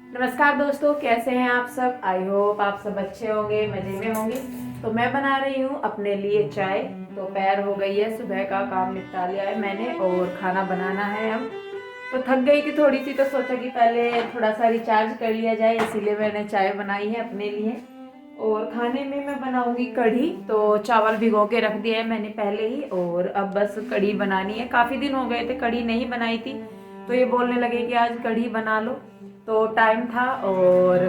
नमस्कार दोस्तों, कैसे हैं आप सब। आई होप आप सब अच्छे होंगे, मज़े में होंगे। तो मैं बना रही हूँ अपने लिए चाय। दोपहर हो गई है, सुबह का काम निपटा लिया है मैंने और खाना बनाना है अब। तो थक गई थी थोड़ी सी, तो सोचा कि पहले थोड़ा सा रिचार्ज कर लिया जाए, इसीलिए मैंने चाय बनाई है अपने लिए। और खाने में मैं बनाऊंगी कढ़ी। तो चावल भिगो के रख दिया है मैंने पहले ही, और अब बस कढ़ी बनानी है। काफ़ी दिन हो गए थे कढ़ी नहीं बनाई थी, तो ये बोलने लगे कि आज कढ़ी बना लो। तो टाइम था और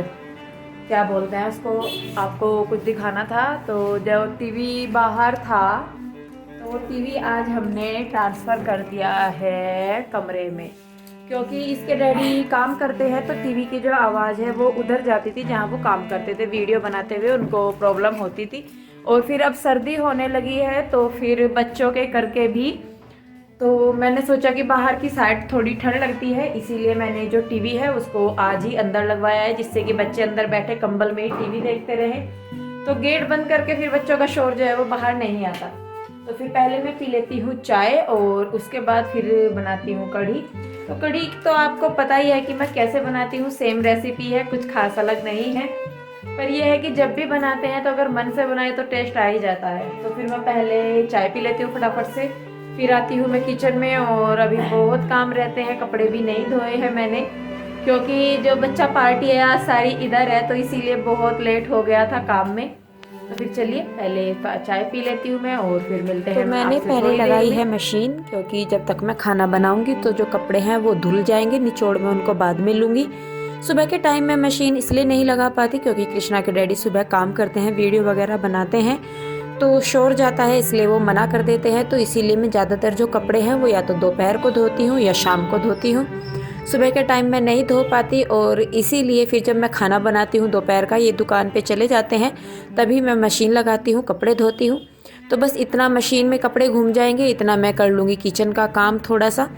क्या बोलते हैं उसको, आपको कुछ दिखाना था। तो जब टीवी बाहर था, तो वो टीवी आज हमने ट्रांसफ़र कर दिया है कमरे में, क्योंकि इसके डैडी काम करते हैं। तो टीवी की जो आवाज़ है वो उधर जाती थी जहाँ वो काम करते थे, वीडियो बनाते हुए उनको प्रॉब्लम होती थी। और फिर अब सर्दी होने लगी है, तो फिर बच्चों के करके भी तो मैंने सोचा कि बाहर की साइड थोड़ी ठंड लगती है, इसीलिए मैंने जो टीवी है उसको आज ही अंदर लगवाया है, जिससे कि बच्चे अंदर बैठे कंबल में ही टीवी देखते रहे। तो गेट बंद करके फिर बच्चों का शोर जो है वो बाहर नहीं आता। तो फिर पहले मैं पी लेती हूँ चाय और उसके बाद फिर बनाती हूँ कढ़ी। तो कढ़ी तो आपको पता ही है कि मैं कैसे बनाती हूँ, सेम रेसिपी है, कुछ खास अलग नहीं है। पर यह है कि जब भी बनाते हैं तो अगर मन से बनाए तो टेस्ट आ ही जाता है। तो फिर मैं पहले चाय पी लेती हूँ फटाफट से, फिर आती हूँ मैं किचन में। और अभी बहुत काम रहते हैं, कपड़े भी नहीं धोए हैं मैंने, क्योंकि जो बच्चा पार्टी है आज सारी इधर है, तो इसीलिए बहुत लेट हो गया था काम में। तो फिर चलिए पहले चाय पी लेती हूँ मैं और फिर मिलते तो हैं मैंने आपसे पहले थोड़ी देर लगाई में। है मशीन, क्योंकि जब तक मैं खाना बनाऊंगी तो जो कपड़े हैं वो धुल जाएंगे, निचोड़ में उनको बाद में लूंगी। सुबह के टाइम में मशीन इसलिए नहीं लगा पाती क्योंकि कृष्णा के डैडी सुबह काम करते हैं, वीडियो वगैरह बनाते हैं, तो शोर जाता है, इसलिए वो मना कर देते हैं। तो इसीलिए मैं ज़्यादातर जो कपड़े हैं वो या तो दोपहर को धोती हूँ या शाम को धोती हूँ। सुबह के टाइम में नहीं धो पाती, और इसीलिए फिर जब मैं खाना बनाती हूँ दोपहर का, ये दुकान पे चले जाते हैं, तभी मैं मशीन लगाती हूँ, कपड़े धोती हूँ। तो बस इतना मशीन में कपड़े घूम जाएंगे, इतना मैं कर लूँगी किचन का काम थोड़ा सा।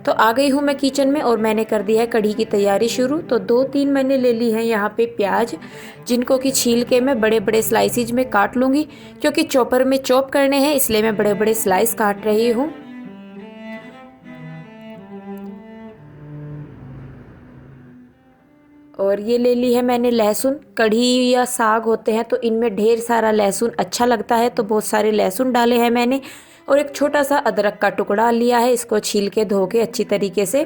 तो आ गई हूँ मैं किचन में और मैंने कर दी है कढ़ी की तैयारी शुरू। तो 2-3 मैंने ले ली है यहाँ पे प्याज, जिनको कि छील के मैं बड़े बड़े स्लाइसिज में काट लूँगी, क्योंकि चॉपर में चॉप करने हैं, इसलिए मैं बड़े बड़े स्लाइस काट रही हूँ। और ये ले ली है मैंने लहसुन। कढ़ी या साग होते हैं तो इनमें ढेर सारा लहसुन अच्छा लगता है, तो बहुत सारे लहसुन डाले हैं मैंने। और एक छोटा सा अदरक का टुकड़ा लिया है, इसको छील के धो के अच्छी तरीके से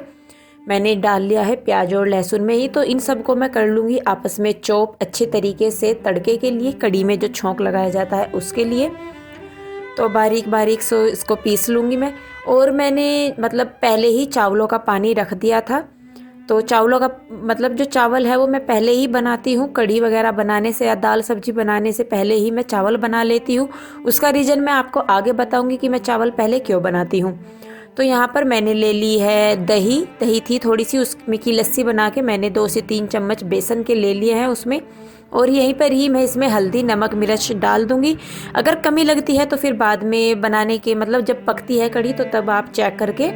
मैंने डाल लिया है प्याज और लहसुन में ही। तो इन सबको मैं कर लूँगी आपस में चॉप अच्छे तरीके से, तड़के के लिए, कढ़ी में जो छौंक लगाया जाता है उसके लिए। तो बारीक बारीक सो इसको पीस लूँगी मैं। और मैंने मतलब पहले ही चावलों का पानी रख दिया था। तो चावलों का मतलब जो चावल है वो मैं पहले ही बनाती हूँ, कढ़ी वगैरह बनाने से या दाल सब्जी बनाने से पहले ही मैं चावल बना लेती हूँ। उसका रीज़न मैं आपको आगे बताऊँगी कि मैं चावल पहले क्यों बनाती हूँ। तो यहाँ पर मैंने ले ली है दही। दही थी थोड़ी सी, उसमें की लस्सी बना के मैंने 2 से 3 चम्मच बेसन के ले लिए हैं उसमें। और यहीं पर ही मैं इसमें हल्दी नमक मिर्च डाल दूंगी। अगर कमी लगती है तो फिर बाद में बनाने के मतलब जब पकती है कढ़ी तो तब आप चेक करके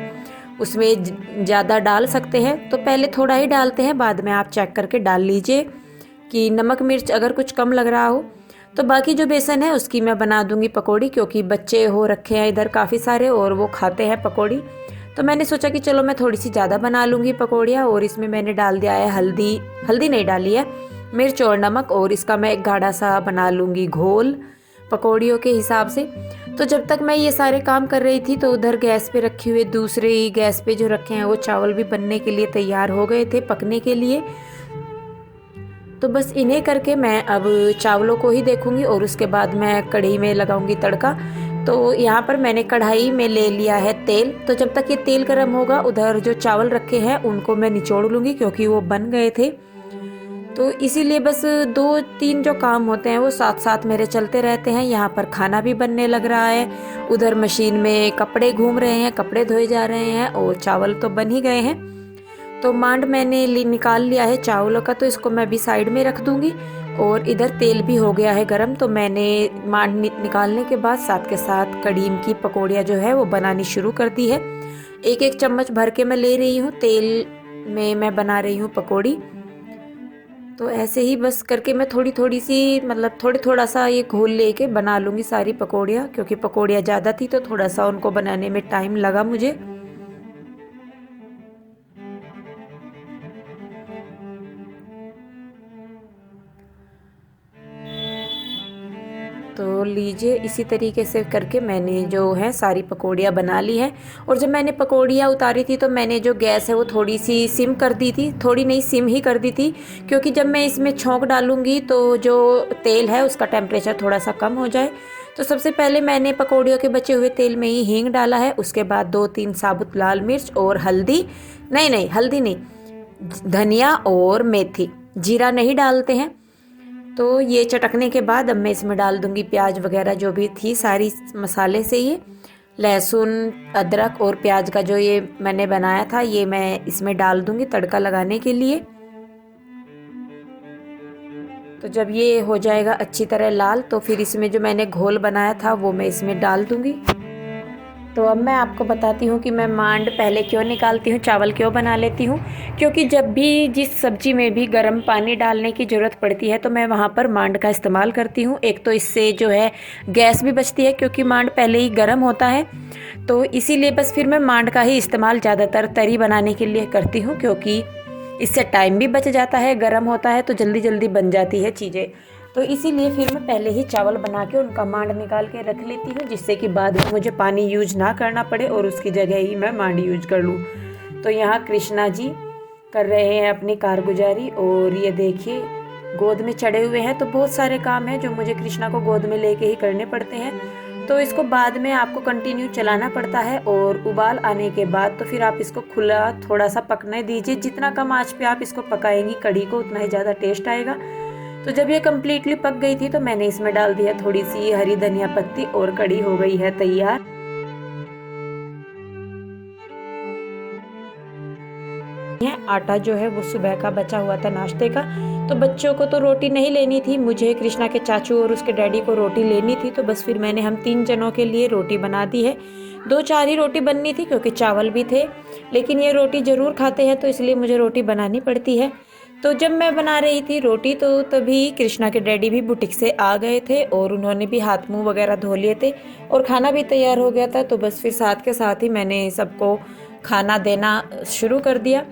उसमें ज़्यादा डाल सकते हैं। तो पहले थोड़ा ही डालते हैं, बाद में आप चेक करके डाल लीजिए कि नमक मिर्च अगर कुछ कम लग रहा हो। तो बाकी जो बेसन है उसकी मैं बना दूंगी पकौड़ी, क्योंकि बच्चे हो रखे हैं इधर काफ़ी सारे और वो खाते हैं पकौड़ी। तो मैंने सोचा कि चलो मैं थोड़ी सी ज़्यादा बना लूँगी पकौड़ियाँ। और इसमें मैंने डाल दिया है हल्दी, हल्दी नहीं डाली है, मिर्च और नमक। और इसका मैं एक गाढ़ा सा बना लूँगी घोल पकौड़ियों के हिसाब से। तो जब तक मैं ये सारे काम कर रही थी तो उधर गैस पे रखे हुए दूसरे गैस पे जो रखे हैं वो चावल भी बनने के लिए तैयार हो गए थे, पकने के लिए। तो बस इन्हें करके मैं अब चावलों को ही देखूंगी और उसके बाद मैं कढ़ी में लगाऊंगी तड़का। तो यहाँ पर मैंने कढ़ाई में ले लिया है तेल। तो जब तक ये तेल गर्म होगा उधर जो चावल रखे हैं उनको मैं निचोड़ लूँगी, क्योंकि वो बन गए थे। तो इसीलिए बस 2-3 जो काम होते हैं वो साथ साथ मेरे चलते रहते हैं। यहाँ पर खाना भी बनने लग रहा है, उधर मशीन में कपड़े घूम रहे हैं, कपड़े धोए जा रहे हैं, और चावल तो बन ही गए हैं। तो मांड मैंने निकाल लिया है चावलों का, तो इसको मैं भी साइड में रख दूंगी। और इधर तेल भी हो गया है गरम, तो मैंने मांड निकालने के बाद साथ के साथ कढ़ी की पकौड़ियाँ जो है वो बनानी शुरू कर दी है। एक एक चम्मच भर के मैं ले रही हूँ तेल में, मैं बना रही हूँ पकौड़ी। तो ऐसे ही बस करके मैं थोड़ी थोड़ी सी मतलब थोड़ी थोड़ा सा ये घोल लेके बना लूँगी सारी पकौड़ियाँ, क्योंकि पकौड़ियाँ ज़्यादा थी तो थोड़ा सा उनको बनाने में टाइम लगा मुझे। तो लीजिए इसी तरीके से करके मैंने जो है सारी पकौड़ियाँ बना ली है। और जब मैंने पकौड़ियाँ उतारी थी तो मैंने जो गैस है वो थोड़ी सी सिम कर दी थी, थोड़ी नहीं सिम ही कर दी थी, क्योंकि जब मैं इसमें छौंक डालूँगी तो जो तेल है उसका टेम्परेचर थोड़ा सा कम हो जाए। तो सबसे पहले मैंने पकौड़ियों के बचे हुए तेल में ही हींग डाला है, उसके बाद 2-3 साबुत लाल मिर्च और हल्दी, नहीं हल्दी नहीं, धनिया और मेथी, जीरा नहीं डालते हैं। तो ये चटकने के बाद अब मैं इसमें डाल दूंगी प्याज वगैरह जो भी थी सारी मसाले से, ये लहसुन अदरक और प्याज का जो ये मैंने बनाया था ये मैं इसमें डाल दूंगी तड़का लगाने के लिए। तो जब ये हो जाएगा अच्छी तरह लाल तो फिर इसमें जो मैंने घोल बनाया था वो मैं इसमें डाल दूंगी। तो अब मैं आपको बताती हूँ कि मैं मांड पहले क्यों निकालती हूँ, चावल क्यों बना लेती हूँ। क्योंकि जब भी जिस सब्जी में भी गर्म पानी डालने की ज़रूरत पड़ती है तो मैं वहाँ पर मांड का इस्तेमाल करती हूँ। एक तो इससे जो है गैस भी बचती है क्योंकि मांड पहले ही गर्म होता है, तो इसीलिए बस फिर मैं मांड का ही इस्तेमाल ज़्यादातर तरी बनाने के लिए करती हूँ, क्योंकि इससे टाइम भी बच जाता है, गर्म होता है तो जल्दी जल्दी बन जाती है चीज़ें। तो इसीलिए फिर मैं पहले ही चावल बना के उनका मांड निकाल के रख लेती हूँ, जिससे कि बाद में मुझे पानी यूज ना करना पड़े और उसकी जगह ही मैं मांड यूज कर लूँ। तो यहाँ कृष्णा जी कर रहे हैं अपनी कारगुजारी, और ये देखिए गोद में चढ़े हुए हैं। तो बहुत सारे काम हैं जो मुझे कृष्णा को गोद में लेके ही करने पड़ते हैं, तो इसको बाद में आपको कंटिन्यू चलाना पड़ता है। और उबाल आने के बाद तो फिर आप इसको खुला थोड़ा सा पकने दीजिए। जितना कम आंच पे आप इसको पकाएंगी कढ़ी को उतना ही ज़्यादा टेस्ट आएगा। तो जब ये कम्प्लीटली पक गई थी तो मैंने इसमें डाल दिया थोड़ी सी हरी धनिया पत्ती और कढ़ी हो गई है तैयार। आटा जो है वो सुबह का बचा हुआ था नाश्ते का, तो बच्चों को तो रोटी नहीं लेनी थी, मुझे कृष्णा के चाचू और उसके डैडी को रोटी लेनी थी। तो बस फिर मैंने हम 3 जनों के लिए रोटी बना दी है। 2-4 ही रोटी बननी थी क्योंकि चावल भी थे, लेकिन ये रोटी ज़रूर खाते हैं तो इसलिए मुझे रोटी बनानी पड़ती है। तो जब मैं बना रही थी रोटी तो तभी कृष्णा के डैडी भी बुटीक से आ गए थे और उन्होंने भी हाथ मुंह वगैरह धो लिए थे और खाना भी तैयार हो गया था। तो बस फिर साथ के साथ ही मैंने सबको खाना देना शुरू कर दिया।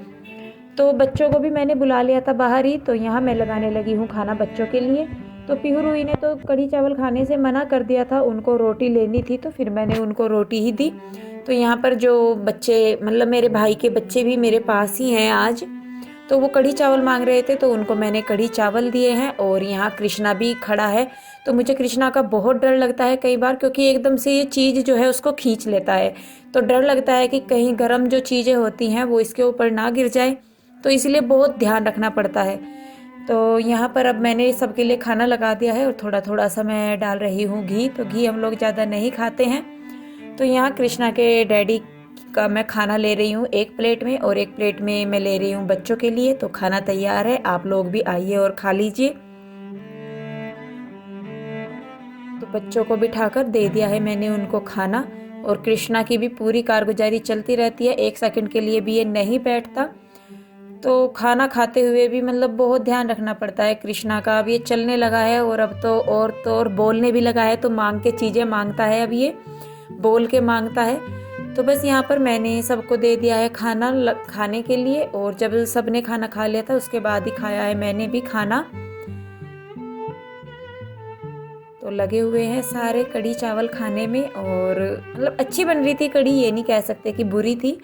तो बच्चों को भी मैंने बुला लिया था बाहर ही, तो यहाँ मैं लगाने लगी हूँ खाना बच्चों के लिए। तो पीहू रूही ने तो कढ़ी चावल खाने से मना कर दिया था, उनको रोटी लेनी थी, तो फिर मैंने उनको रोटी ही दी। तो यहाँ पर जो बच्चे मतलब मेरे भाई के बच्चे भी मेरे पास ही हैं आज, तो वो कढ़ी चावल मांग रहे थे तो उनको मैंने कढ़ी चावल दिए हैं। और यहाँ कृष्णा भी खड़ा है, तो मुझे कृष्णा का बहुत डर लगता है कई बार, क्योंकि एकदम से ये चीज़ जो है उसको खींच लेता है। तो डर लगता है कि कहीं गर्म जो चीज़ें होती हैं वो इसके ऊपर ना गिर जाए, तो इसलिए बहुत ध्यान रखना पड़ता है। तो यहाँ पर अब मैंने सबके लिए खाना लगा दिया है और थोड़ा थोड़ा सा मैं डाल रही हूँ घी, तो घी हम लोग ज़्यादा नहीं खाते हैं। तो यहाँ कृष्णा के डैडी का मैं खाना ले रही हूँ एक प्लेट में और एक प्लेट में मैं ले रही हूँ बच्चों के लिए। तो खाना तैयार है, आप लोग भी आइए और खा लीजिए। तो बच्चों को बिठाकर दे दिया है मैंने उनको खाना, और कृष्णा की भी पूरी कारगुजारी चलती रहती है, 1 सेकंड के लिए भी ये नहीं बैठता। तो खाना खाते हुए भी मतलब बहुत ध्यान रखना पड़ता है कृष्णा का। अब ये चलने लगा है और अब तो और बोलने भी लगा है, तो मांग के चीज़ें मांगता है, अब ये बोल के मांगता है। तो बस यहाँ पर मैंने सबको दे दिया है खाना खाने के लिए, और जब सबने खाना खा लिया था उसके बाद ही खाया है मैंने भी खाना। तो लगे हुए हैं सारे कढ़ी चावल खाने में, और मतलब अच्छी बन रही थी कढ़ी, ये नहीं कह सकते कि बुरी थी।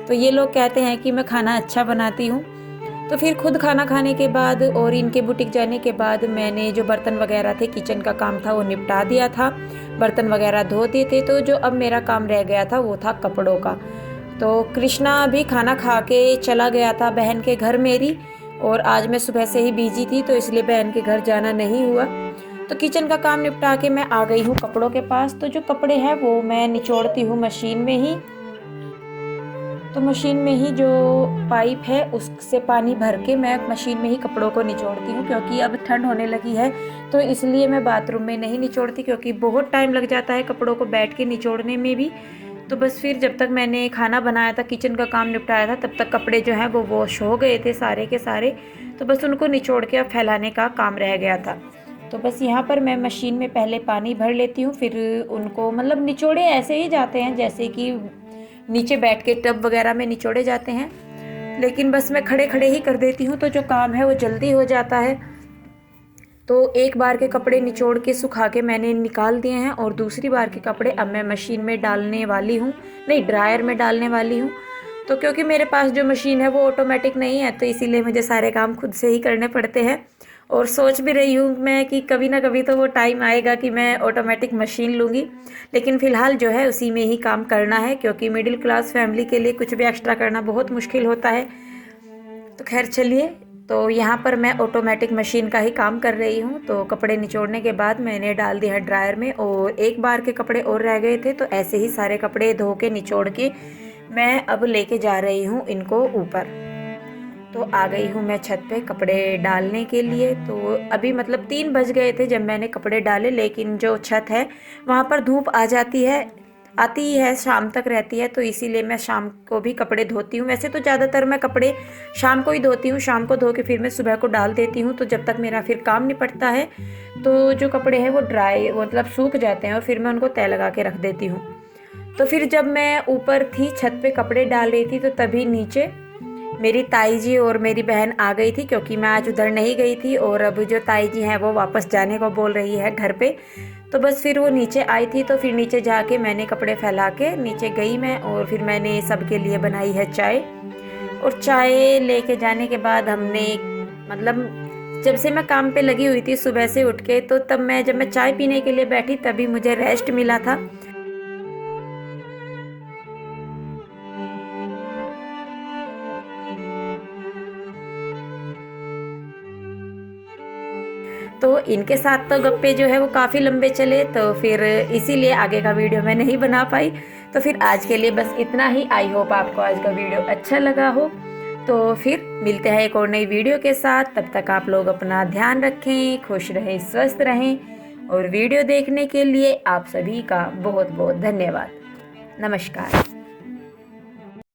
तो ये लोग कहते हैं कि मैं खाना अच्छा बनाती हूँ। तो फिर खुद खाना खाने के बाद और इनके बुटीक जाने के बाद मैंने जो बर्तन वगैरह थे, किचन का काम था वो निपटा दिया था, बर्तन वगैरह धो दिए थे। तो जो अब मेरा काम रह गया था वो था कपड़ों का। तो कृष्णा भी खाना खा के चला गया था बहन के घर मेरी, और आज मैं सुबह से ही बिजी थी तो इसलिए बहन के घर जाना नहीं हुआ। तो किचन का काम निपटा के मैं आ गई हूँ कपड़ों के पास। तो जो कपड़े हैं वो मैं निचोड़ती हूँ मशीन में ही। तो मशीन में ही जो पाइप है उससे पानी भर के मैं मशीन में ही कपड़ों को निचोड़ती हूँ, क्योंकि अब ठंड होने लगी है तो इसलिए मैं बाथरूम में नहीं निचोड़ती, क्योंकि बहुत टाइम लग जाता है कपड़ों को बैठ के निचोड़ने में भी। तो बस फिर जब तक मैंने खाना बनाया था, किचन का काम निपटाया था, तब तक कपड़े जो हैं वो वॉश हो गए थे सारे के सारे। तो बस उनको निचोड़ के फैलाने का काम रह गया था। तो बस यहाँ पर मैं मशीन में पहले पानी भर लेती हूँ, फिर उनको मतलब निचोड़े ऐसे ही जाते हैं जैसे कि नीचे बैठ के टब वगैरह में निचोड़े जाते हैं, लेकिन बस मैं खड़े खड़े ही कर देती हूँ, तो जो काम है वो जल्दी हो जाता है। तो एक बार के कपड़े निचोड़ के सुखा के मैंने निकाल दिए हैं और दूसरी बार के कपड़े अब मैं मशीन में डालने वाली हूँ, नहीं ड्रायर में डालने वाली हूँ। तो क्योंकि मेरे पास जो मशीन है वो ऑटोमेटिक नहीं है, तो इसीलिए मुझे सारे काम खुद से ही करने पड़ते हैं। और सोच भी रही हूँ मैं कि कभी ना कभी तो वो टाइम आएगा कि मैं ऑटोमेटिक मशीन लूँगी, लेकिन फ़िलहाल जो है उसी में ही काम करना है, क्योंकि मिडिल क्लास फैमिली के लिए कुछ भी एक्स्ट्रा करना बहुत मुश्किल होता है। तो खैर चलिए, तो यहाँ पर मैं ऑटोमेटिक मशीन का ही काम कर रही हूँ। तो कपड़े निचोड़ने के बाद मैंने डाल दिया ड्रायर में और एक बार के कपड़े और रह गए थे, तो ऐसे ही सारे कपड़े धो के निचोड़ के मैं अब लेके जा रही हूँ इनको ऊपर। तो आ गई हूँ मैं छत पे कपड़े डालने के लिए। तो अभी मतलब 3 बज गए थे जब मैंने कपड़े डाले, लेकिन जो छत है वहाँ पर धूप आ जाती है, आती ही है, शाम तक रहती है, तो इसीलिए मैं शाम को भी कपड़े धोती हूँ। वैसे तो ज़्यादातर मैं कपड़े शाम को ही धोती हूँ, शाम को धो के फिर मैं सुबह को डाल देती हूँ। तो जब तक मेरा फिर काम निपटता है तो जो कपड़े हैं वो ड्राई मतलब सूख जाते हैं और फिर मैं उनको तय लगा के रख देती हूँ। तो फिर जब मैं ऊपर थी छत पे कपड़े डाल रही थी तो तभी नीचे मेरी ताई जी और मेरी बहन आ गई थी, क्योंकि मैं आज उधर नहीं गई थी और अब जो ताई जी हैं वो वापस जाने को बोल रही है घर पे। तो बस फिर वो नीचे आई थी, तो फिर नीचे जाके मैंने कपड़े फैला के नीचे गई मैं और फिर मैंने सबके लिए बनाई है चाय। और चाय लेके जाने के बाद हमने मतलब जब से मैं काम पे लगी हुई थी सुबह से उठ के, तो तब जब मैं चाय पीने के लिए बैठी तभी मुझे रेस्ट मिला था। तो इनके साथ तो गप्पे जो है वो काफ़ी लंबे चले, तो फिर इसीलिए आगे का वीडियो मैं नहीं बना पाई। तो फिर आज के लिए बस इतना ही। आई होप आपको आज का वीडियो अच्छा लगा हो। तो फिर मिलते हैं एक और नई वीडियो के साथ। तब तक आप लोग अपना ध्यान रखें, खुश रहें, स्वस्थ रहें। और वीडियो देखने के लिए आप सभी का बहुत बहुत धन्यवाद। नमस्कार।